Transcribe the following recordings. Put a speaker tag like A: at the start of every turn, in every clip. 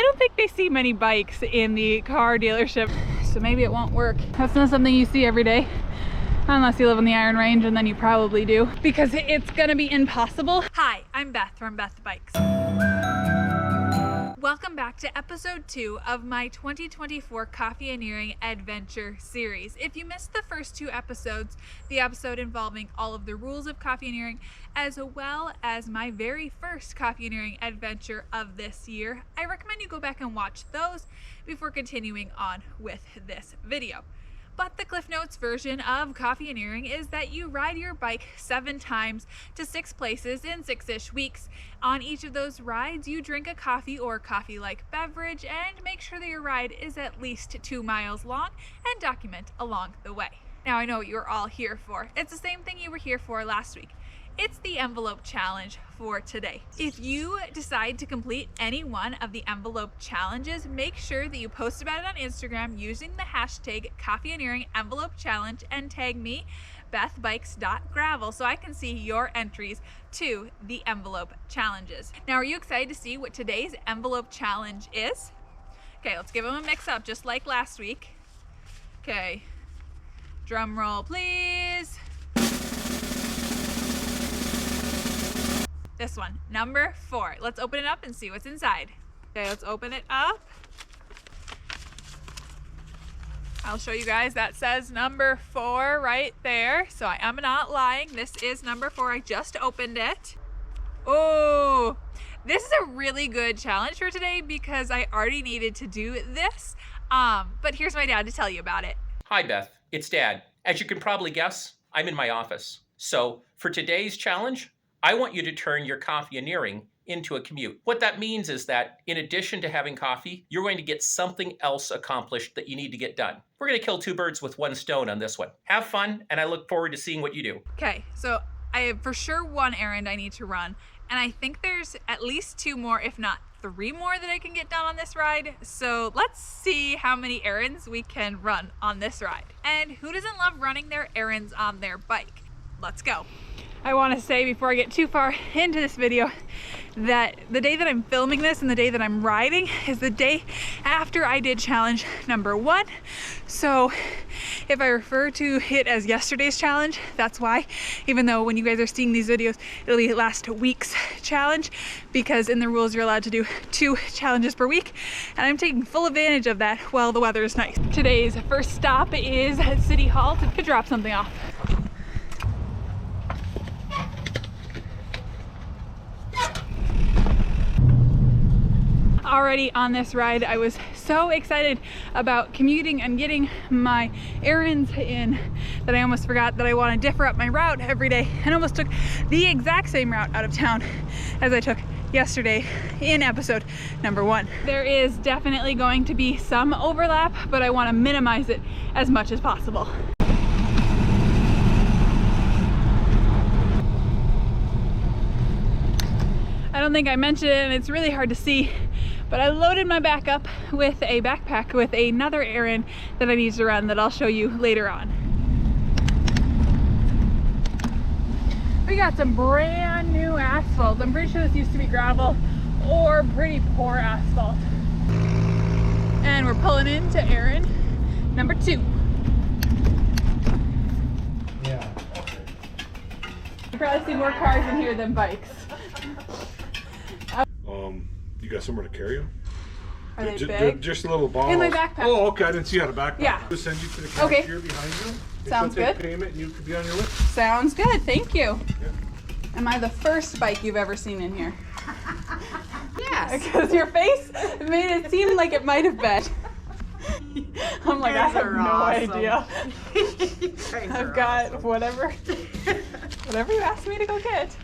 A: don't think they see many bikes in the car dealership, so maybe it won't work. That's not something you see every day. Unless you live in the Iron Range, and then you probably do, because it's gonna be impossible. Hi, I'm Beth from Beth Bikes. Welcome back to episode 2 of my 2024 Coffeeneuring adventure series. If you missed the first 2 episodes, the episode involving all of the rules of Coffeeneuring, as well as my very first Coffeeneuring adventure of this year, I recommend you go back and watch those before continuing on with this video. But the Cliff Notes version of Coffeeneuring is that you ride your bike 7 times to 6 places in 6-ish weeks. On each of those rides, you drink a coffee or coffee-like beverage and make sure that your ride is at least 2 miles long and document along the way. Now I know what you're all here for. It's the same thing you were here for last week. It's the envelope challenge for today. If you decide to complete any one of the envelope challenges, make sure that you post about it on Instagram using the hashtag Coffeeneuring envelope challenge and tag me, bethbikes.gravel, so I can see your entries to the envelope challenges. Now, are you excited to see what today's envelope challenge is? Okay, let's give them a mix up just like last week. Okay, drum roll please. This one, number 4. Let's open it up and see what's inside. Okay, let's open it up. I'll show you guys, that says number 4 right there. So I am not lying, this is number 4. I just opened it. Oh, this is a really good challenge for today because I already needed to do this. But here's my dad to tell you about it.
B: Hi Beth, it's Dad. As you can probably guess, I'm in my office. So for today's challenge, I want you to turn your Coffeeneuring into a commute. What that means is that in addition to having coffee, you're going to get something else accomplished that you need to get done. We're going to kill 2 birds with 1 stone on this one. Have fun, and I look forward to seeing what you do.
A: Okay, so I have for sure 1 errand I need to run, and I think there's at least 2 more, if not 3 more that I can get done on this ride. So let's see how many errands we can run on this ride. And who doesn't love running their errands on their bike? Let's go. I want to say before I get too far into this video that the day that I'm filming this and the day that I'm riding is the day after I did challenge number 1. So if I refer to it as yesterday's challenge, that's why, even though when you guys are seeing these videos, it'll be last week's challenge, because in the rules you're allowed to do 2 challenges per week, and I'm taking full advantage of that while the weather is nice. Today's first stop is at City Hall to drop something off. Already on this ride, I was so excited about commuting and getting my errands in that I almost forgot that I want to differ up my route every day and almost took the exact same route out of town as I took yesterday in episode number 1. There is definitely going to be some overlap, but I want to minimize it as much as possible. I don't think I mentioned it, and it's really hard to see, but I loaded my back up with a backpack with another errand that I need to run that I'll show you later on. We got some brand new asphalt. I'm pretty sure this used to be gravel or pretty poor asphalt. And we're pulling into errand number 2.
C: Yeah.
A: You probably see more cars in here than bikes.
C: You got somewhere to carry them?
A: Are they
C: They're
A: big?
C: just little bottles.
A: In my backpack.
C: Oh, okay. I didn't see you had a backpack.
A: Yeah.
C: We'll send you to the cashier behind you.
A: Sounds
C: They'll take
A: good.
C: payment and you could be on your way.
A: Sounds good, thank you.
C: Yeah.
A: Am I the first bike you've ever seen in here?
D: Yes.
A: Because your face made it seem like it might have been. I'm like, I have no idea. I've got whatever you asked me to go get.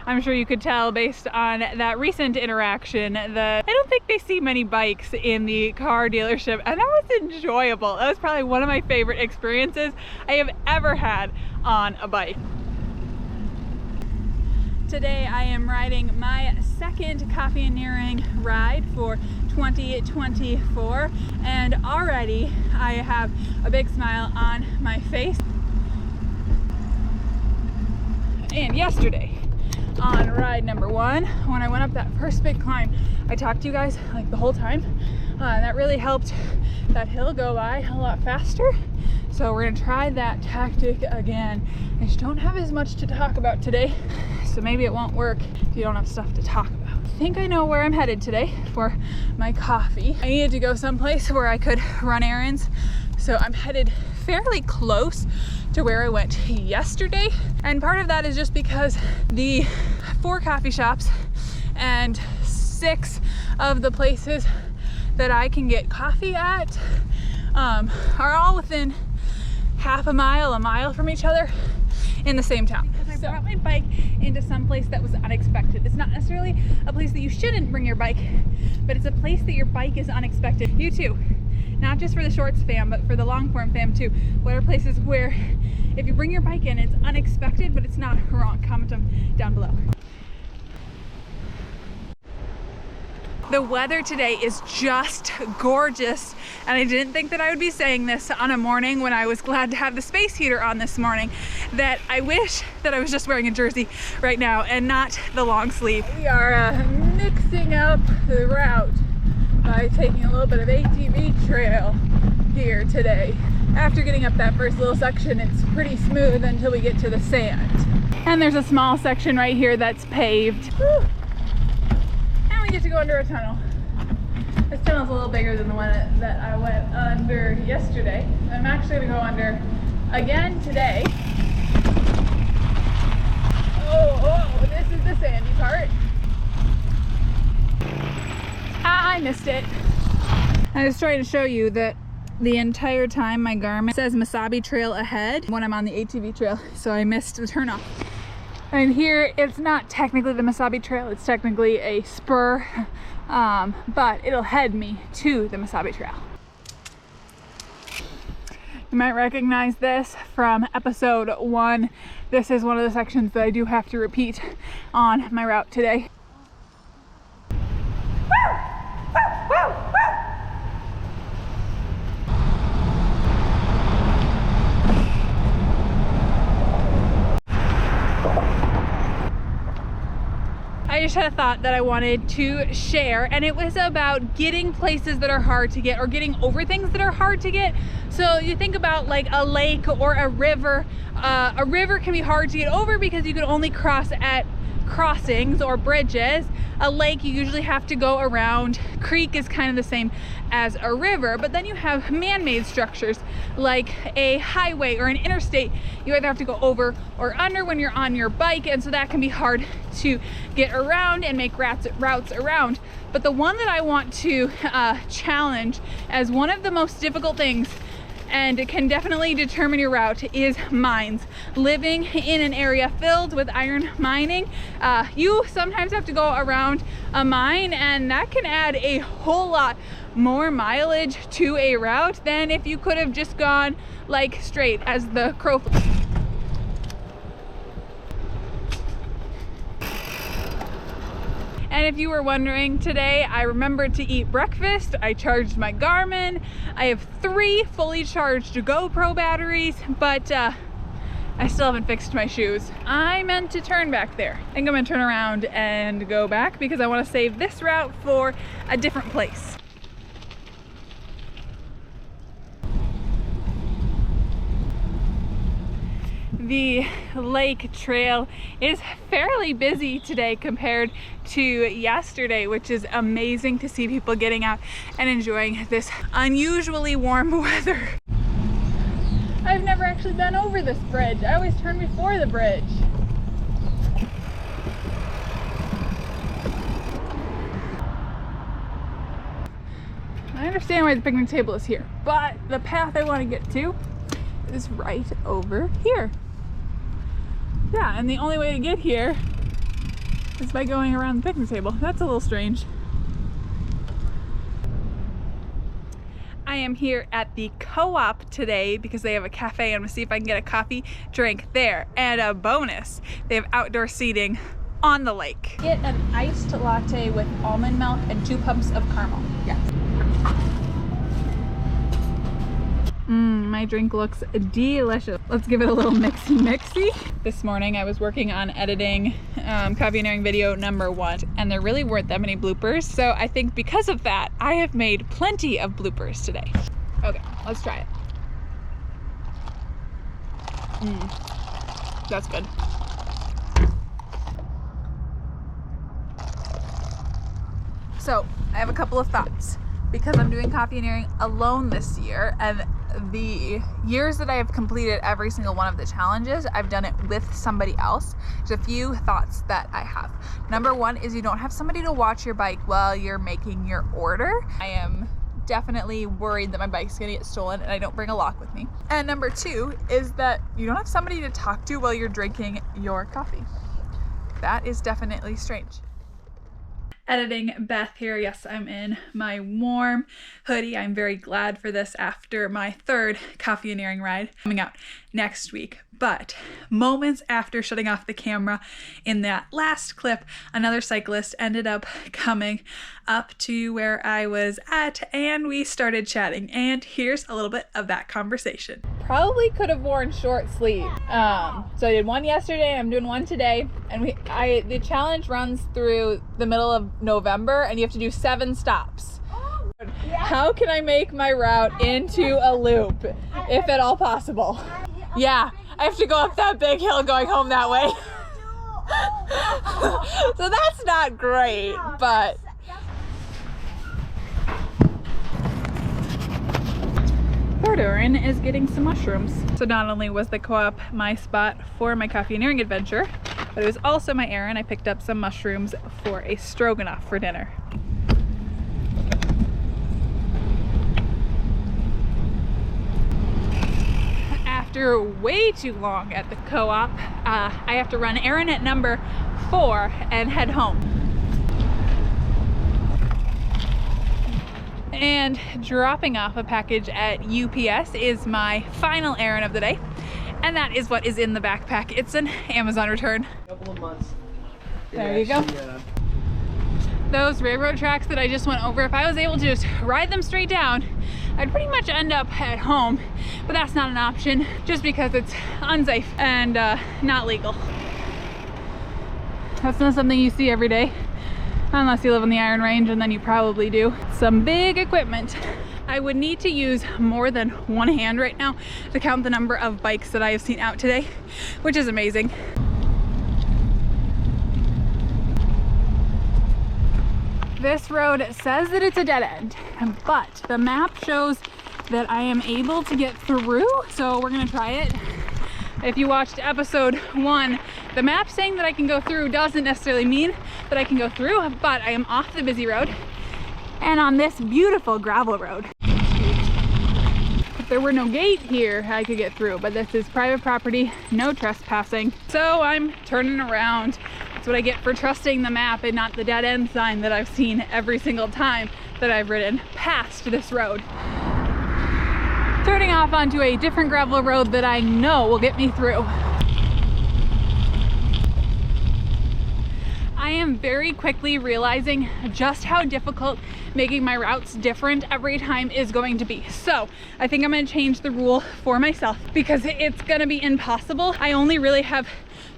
A: I'm sure you could tell based on that recent interaction that I don't think they see many bikes in the car dealership, and that was enjoyable. That was probably one of my favorite experiences I have ever had on a bike. Today I am riding my second Coffeeneuring ride for 2024, and already I have a big smile on my face. And yesterday on ride number 1. When I went up that first big climb, I talked to you guys like the whole time. And that really helped that hill go by a lot faster. So we're gonna try that tactic again. I just don't have as much to talk about today, so maybe it won't work if you don't have stuff to talk about. I think I know where I'm headed today for my coffee. I needed to go someplace where I could run errands, so I'm headed fairly close to where I went yesterday. And part of that is just because the 4 coffee shops and 6 of the places that I can get coffee at are all within half a mile from each other in the same town. Because I brought my bike into some place that was unexpected. It's not necessarily a place that you shouldn't bring your bike, but it's a place that your bike is unexpected. You too, not just for the shorts fam, but for the long form fam too. What are places where if you bring your bike in, it's unexpected, but it's not wrong? Comment them down below. The weather today is just gorgeous, and I didn't think that I would be saying this on a morning when I was glad to have the space heater on this morning, that I wish that I was just wearing a jersey right now and not the long sleeve. We are mixing up the route by taking a little bit of ATV trail here today. After getting up that first little section, it's pretty smooth until we get to the sand. And there's a small section right here that's paved. Whew. We get to go under a tunnel. This tunnel's a little bigger than the one that I went under yesterday. I'm actually gonna go under again today. Oh, this is the sandy part. I missed it. I was trying to show you that the entire time my Garmin says Mesabi trail ahead when I'm on the ATV trail, so I missed the turnoff. And here, it's not technically the Mesabi trail, it's technically a spur, but it'll head me to the Mesabi trail. You might recognize this from episode 1. This is one of the sections that I do have to repeat on my route today. I just had a thought that I wanted to share, and it was about getting places that are hard to get, or getting over things that are hard to get. So you think about like a lake or a river. A river can be hard to get over because you can only cross at crossings or bridges. A lake you usually have to go around. Creek is kind of the same as a river, but then you have man-made structures like a highway or an interstate. You either have to go over or under when you're on your bike, and so that can be hard to get around and make routes around. But the one that I want to challenge as one of the most difficult things, and it can definitely determine your route, is mines. Living in an area filled with iron mining, you sometimes have to go around a mine, and that can add a whole lot more mileage to a route than if you could have just gone like straight as the crow flies. And if you were wondering, today I remembered to eat breakfast. I charged my Garmin. I have 3 fully charged GoPro batteries, but I still haven't fixed my shoes. I meant to turn back there. I think I'm gonna turn around and go back because I want to save this route for a different place. The lake trail is fairly busy today compared to yesterday, which is amazing to see people getting out and enjoying this unusually warm weather. I've never actually been over this bridge. I always turn before the bridge. I understand why the picnic table is here, but the path I want to get to is right over here. Yeah, and the only way to get here is by going around the picnic table. That's a little strange. I am here at the Co-op today because they have a cafe. I'm gonna see if I can get a coffee drink there. And a bonus, they have outdoor seating on the lake. Get an iced latte with almond milk and 2 pumps of caramel. Yes. My drink looks delicious. Let's give it a little mixy. This morning I was working on editing Coffeeneuring video number 1, and there really weren't that many bloopers. So I think because of that, I have made plenty of bloopers today. Okay, let's try it. That's good. So I have a couple of thoughts. Because I'm doing Coffeeneuring alone this year, and the years that I have completed every single one of the challenges, I've done it with somebody else. There's a few thoughts that I have. Number 1 is you don't have somebody to watch your bike while you're making your order. I am definitely worried that my bike's gonna get stolen and I don't bring a lock with me. And number 2 is that you don't have somebody to talk to while you're drinking your coffee. That is definitely strange. Editing Beth here. Yes, I'm in my warm hoodie. I'm very glad for this after my 3rd Coffeeneuring ride coming out next week. But moments after shutting off the camera in that last clip, another cyclist ended up coming up to where I was at and we started chatting. And here's a little bit of that conversation. Probably could have worn short sleeve. So I did one yesterday, I'm doing one today. And the challenge runs through the middle of November and you have to do 7 stops. How can I make my route into a loop, if at all possible? Yeah, I have to go up that big hill going home that way. So that's not great, but Errand is getting some mushrooms. So not only was the co-op my spot for my Coffeeneuring adventure, but it was also my errand. I picked up some mushrooms for a stroganoff for dinner. After way too long at the co-op, I have to run errand at number 4 and head home. And dropping off a package at UPS is my final errand of the day. And that is what is in the backpack. It's an Amazon return.
E: Couple of months.
A: There you go. Those railroad tracks that I just went over, if I was able to just ride them straight down, I'd pretty much end up at home, but that's not an option just because it's unsafe and not legal. That's not something you see every day, unless you live in the Iron Range, and then you probably do. Some big equipment. I would need to use more than one hand right now to count the number of bikes that I have seen out today, which is amazing. This road says that it's a dead end, but the map shows that I am able to get through, so we're gonna try it. If you watched episode 1, the map saying that I can go through doesn't necessarily mean that I can go through, but I am off the busy road and on this beautiful gravel road. If there were no gate here, I could get through, but this is private property, no trespassing. So I'm turning around. That's what I get for trusting the map and not the dead end sign that I've seen every single time that I've ridden past this road. Turning off onto a different gravel road that I know will get me through. I am very quickly realizing just how difficult making my routes different every time is going to be. So I think I'm going to change the rule for myself because it's going to be impossible. I only really have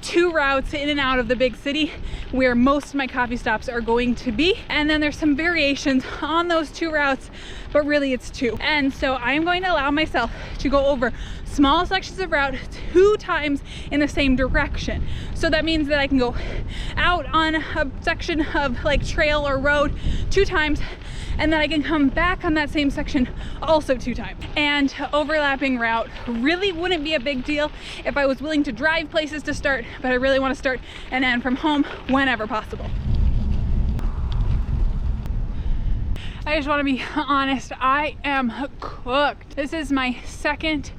A: 2 routes in and out of the big city where most of my coffee stops are going to be, and then there's some variations on those 2 routes, but really it's 2. And so I'm going to allow myself to go over small sections of route 2 times in the same direction. So that means that I can go out on a section of like trail or road 2 times, and then I can come back on that same section also 2 times. And overlapping route really wouldn't be a big deal if I was willing to drive places to start, but I really want to start and end from home whenever possible. I just want to be honest, I am cooked. This is my second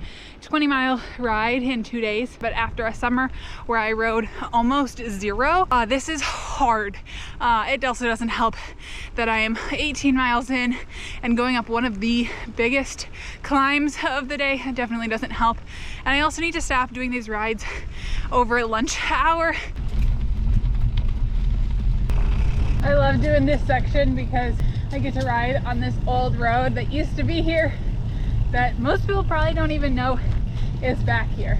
A: 20-mile ride in 2 days, but after a summer where I rode almost 0, this is hard. It also doesn't help that I am 18 miles in and going up one of the biggest climbs of the day. It definitely doesn't help. And I also need to stop doing these rides over lunch hour. I love doing this section because I get to ride on this old road that used to be here that most people probably don't even know is back here.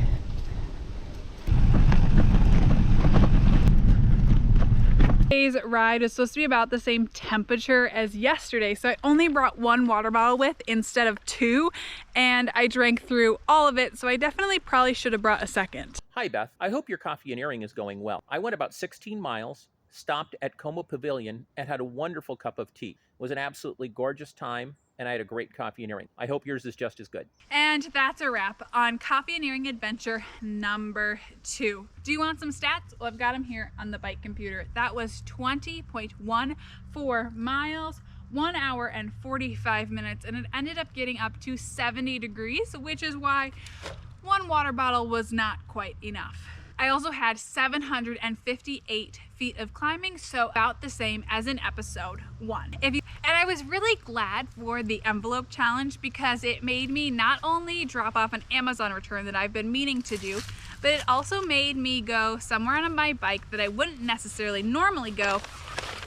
A: Today's ride was supposed to be about the same temperature as yesterday, so I only brought one water bottle with instead of two, and I drank through all of it, so I definitely probably should have brought a second.
B: Hi, Beth. I hope your coffeeneuring is going well. I went about 16 miles, stopped at Como Pavilion, and had a wonderful cup of tea. It was an absolutely gorgeous time, and I had a great coffeeneuring. I hope yours is just as good.
A: And that's a wrap on Coffeeneuring adventure number 2. Do you want some stats? Well, I've got them here on the bike computer. That was 20.14 miles, 1 hour and 45 minutes, and it ended up getting up to 70 degrees, which is why one water bottle was not quite enough. I also had 758 feet of climbing, so about the same as in episode 1. And I was really glad for the envelope challenge because it made me not only drop off an Amazon return that I've been meaning to do, but it also made me go somewhere on my bike that I wouldn't necessarily normally go,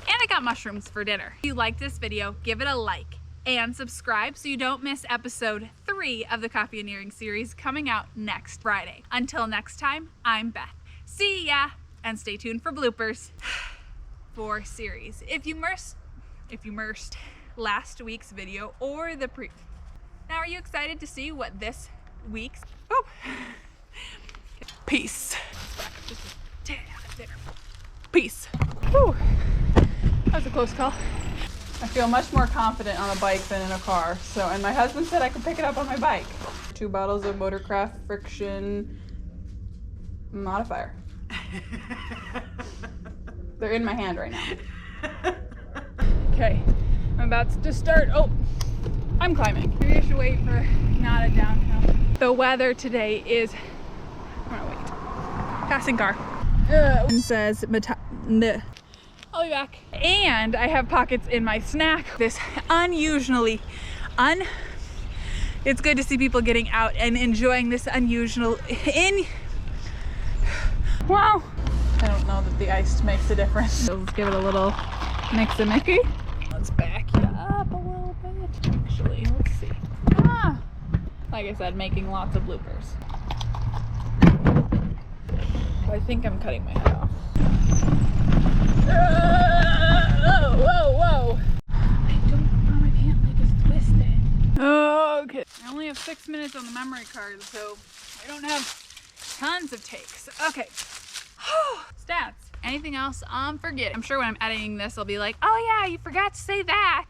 A: and I got mushrooms for dinner. If you like this video, give it a like and subscribe so you don't miss episode 3 of the Coffeeneuring series coming out next Friday. Until next time, I'm Beth. See ya, and stay tuned for bloopers for series. If you missed last week's video or the now are you excited to see what this week's peace. Peace. Whew. That was a close call.
E: I feel much more confident on a bike than in a car. And my husband said I could pick it up on my bike. 2 bottles of Motorcraft friction modifier. They're in my hand right now.
A: Okay, I'm about to start. Oh, I'm climbing. Maybe I should wait for not a downhill. The weather today is, I'm gonna wait. Passing car. It says, I'll be back. And I have pockets in my snack. This it's good to see people getting out and enjoying this wow.
E: I don't know that the ice makes a difference.
A: So let's give it a little mix and Mickey. Let's back you up a little bit. Actually, let's see. Like I said, making lots of bloopers. I think I'm cutting my head off. Whoa. I don't know, my pant leg is twisted. Okay. I only have 6 minutes on the memory card, so I don't have tons of takes. Okay. Stats. Anything else? Forget. I'm sure when I'm editing this, I'll be like, oh yeah, you forgot to say that.